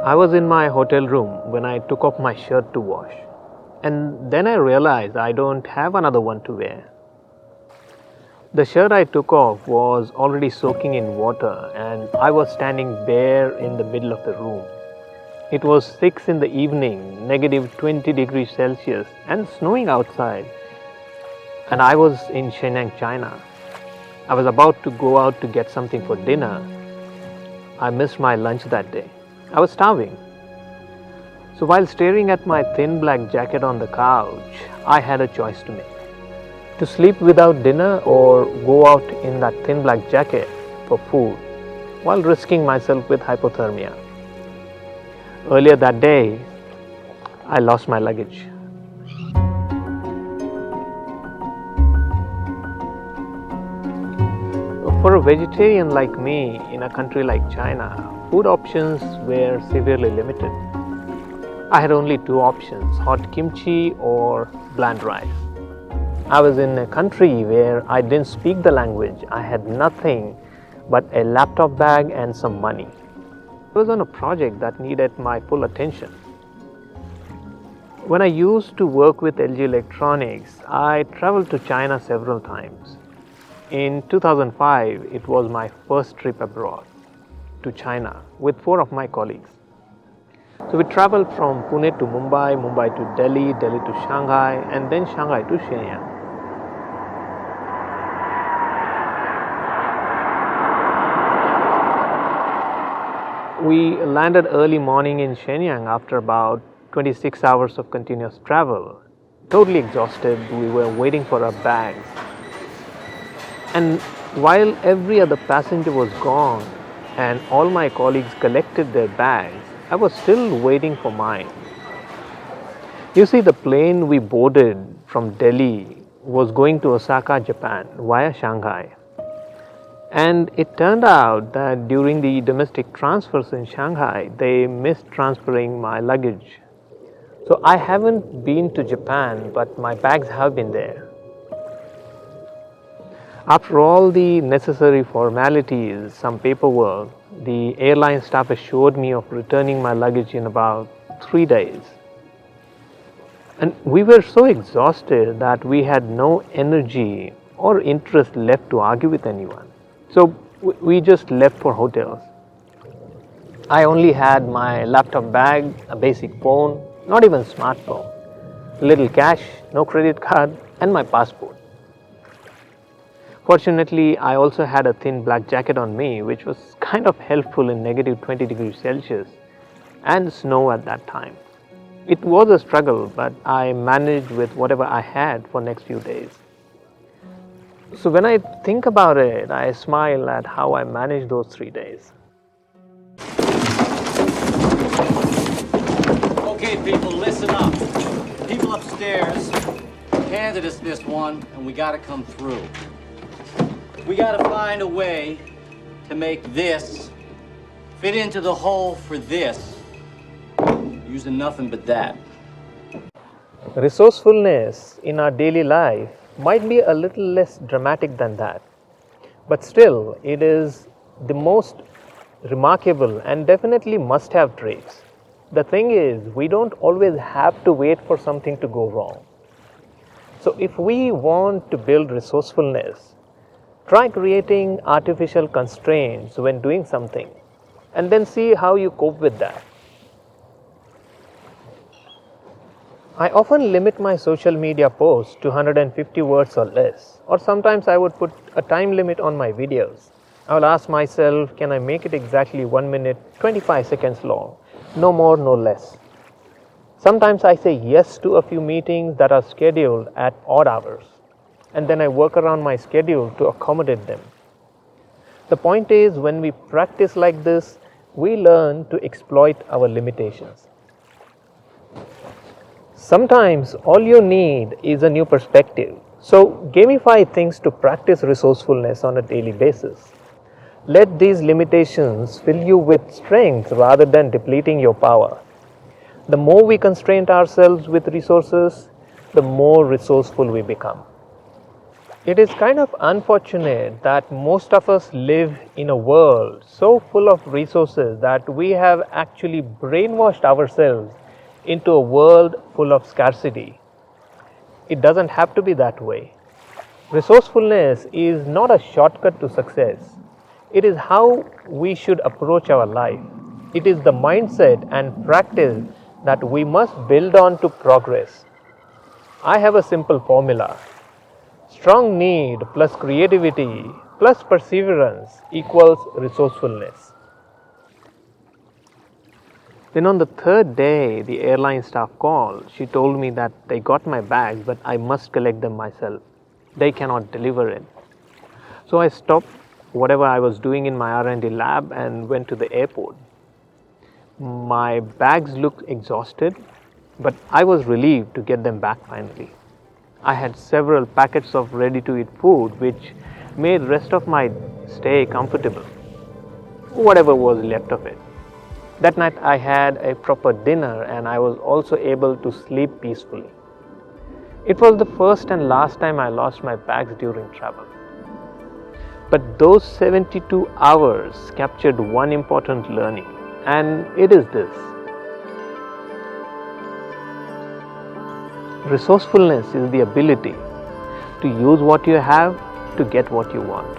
I was in my hotel room when I took off my shirt to wash, and then I realized I don't have another one to wear. The shirt I took off was already soaking in water, and I was standing bare in the middle of the room. It was 6 in the evening, negative 20 degrees Celsius, and snowing outside, and I was in Shenyang, China. I was about to go out to get something for dinner. I missed my lunch that day. I was starving. So while staring at my thin black jacket on the couch, I had a choice to make. To sleep without dinner or go out in that thin black jacket for food while risking myself with hypothermia. Earlier that day, I lost my luggage. For a vegetarian like me in a country like China, food options were severely limited. I had only two options, hot kimchi or bland rice. I was in a country where I didn't speak the language. I had nothing but a laptop bag and some money. I was on a project that needed my full attention. When I used to work with LG Electronics, I traveled to China several times. In 2005, it was my first trip abroad to China with 4 of my colleagues. So we traveled from Pune to Mumbai, Mumbai to Delhi, Delhi to Shanghai, and then Shanghai to Shenyang. We landed early morning in Shenyang after about 26 hours of continuous travel. Totally exhausted, we were waiting for our bags. And while every other passenger was gone and all my colleagues collected their bags, I was still waiting for mine. You see, the plane we boarded from Delhi was going to Osaka, Japan via Shanghai. And it turned out that during the domestic transfers in Shanghai, they missed transferring my luggage. So I haven't been to Japan, but my bags have been there. After all the necessary formalities, some paperwork, the airline staff assured me of returning my luggage in about 3 days. And we were so exhausted that we had no energy or interest left to argue with anyone. So we just left for hotels. I only had my laptop bag, a basic phone, not even smartphone, little cash, no credit card, and my passport. Fortunately, I also had a thin black jacket on me, which was kind of helpful in negative 20 degrees Celsius and snow at that time. It was a struggle, but I managed with whatever I had for next few days. So when I think about it, I smile at how I managed those 3 days. Okay, people, listen up. People upstairs handed us this one, and we gotta come through. We gotta find a way to make this fit into the hole for this, using nothing but that. Resourcefulness in our daily life might be a little less dramatic than that, but still it is the most remarkable and definitely must have traits. The thing is, we don't always have to wait for something to go wrong. So if we want to build resourcefulness, try creating artificial constraints when doing something and then see how you cope with that. I often limit my social media posts to 150 words or less, or sometimes I would put a time limit on my videos. I will ask myself, can I make it exactly 1 minute, 25 seconds long? No more, no less. Sometimes I say yes to a few meetings that are scheduled at odd hours, and then I work around my schedule to accommodate them. The point is, when we practice like this, we learn to exploit our limitations. Sometimes all you need is a new perspective. So gamify things to practice resourcefulness on a daily basis. Let these limitations fill you with strength rather than depleting your power. The more we constrain ourselves with resources, the more resourceful we become. It is kind of unfortunate that most of us live in a world so full of resources that we have actually brainwashed ourselves into a world full of scarcity. It doesn't have to be that way. Resourcefulness is not a shortcut to success. It is how we should approach our life. It is the mindset and practice that we must build on to progress. I have a simple formula: strong need plus creativity plus perseverance equals resourcefulness. Then on the third day, the airline staff called. She told me that they got my bags, but I must collect them myself. They cannot deliver it. So I stopped whatever I was doing in my R&D lab and went to the airport. My bags looked exhausted, but I was relieved to get them back finally. I had several packets of ready-to-eat food which made rest of my stay comfortable, whatever was left of it. That night I had a proper dinner and I was also able to sleep peacefully. It was the first and last time I lost my bags during travel. But those 72 hours captured one important learning, and it is this: resourcefulness is the ability to use what you have to get what you want.